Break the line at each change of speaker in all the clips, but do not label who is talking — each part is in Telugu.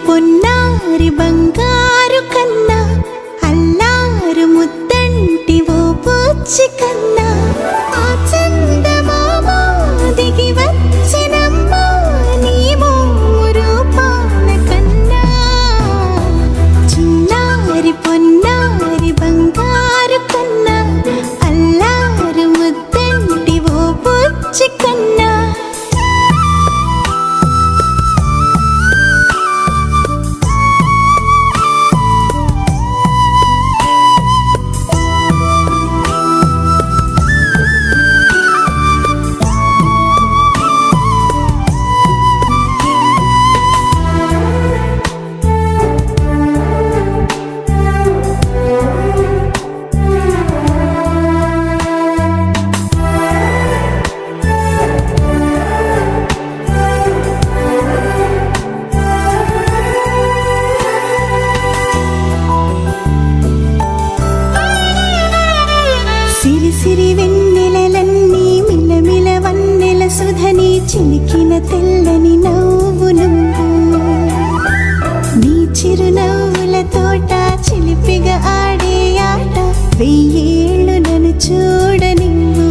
పొన్నారి బంగారు కన్నా అల్లారు ముద్దంటి ఓ పూచి కన్నా ఆ చందమామ దిగి వచ్చినమ్మ నీ రూపాల కన్నా చిన్నారి పొన్నారి బంగారు కన్నా అల్లారు ముద్దంటి ఓ పూచి కన్నా సిరి వెన్నెలలన్నీ మిలమిల వన్నెల సుధని చిలికిన తెల్లని నవ్వు నువ్వు నీ చిరునవ్వుల తోట చిలిపిగా ఆడే ఆట వెయ్యేళ్ళు నన్ను చూడ నువ్వు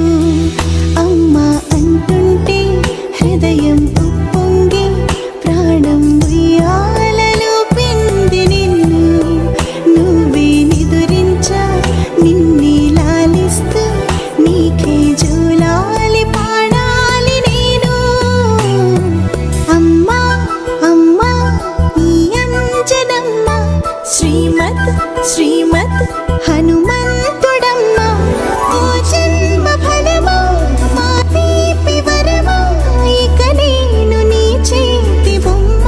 అమ్మా అంటుంటే హృదయం ఉప్పొంగి ప్రాణం ఉయ్యాలలో పిండి నిన్ను నువ్వే నిదురించా నిన్నే లాలిస్తూ నీకే జూలాలి పాడాలి నేను అమ్మా అమ్మా ఈ అంజనమ్మ శ్రీమత్ శ్రీమత్ హనుమంతుడమ్మ ఓ జన్మ ఫలమా మా తీపి వరమా ఇక నేను నీ చేతి బొమ్మ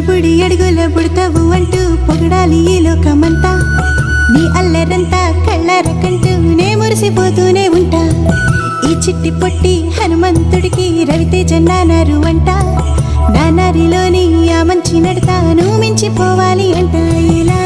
బుడి అడుగుల బుడతావు అంటూ పొగడాలి ఈ లోకమంతా నీ అల్లరంతా కళ్ళారకంటూ నే మురిసిపోతూనే ఉంటా ఈ చిట్టి పొట్టి హనుమంతుడికి రవితేజ నానారు అంట నానారిలోని ఆ మంచి నడతాను మించిపోవాలి అంట ఇలా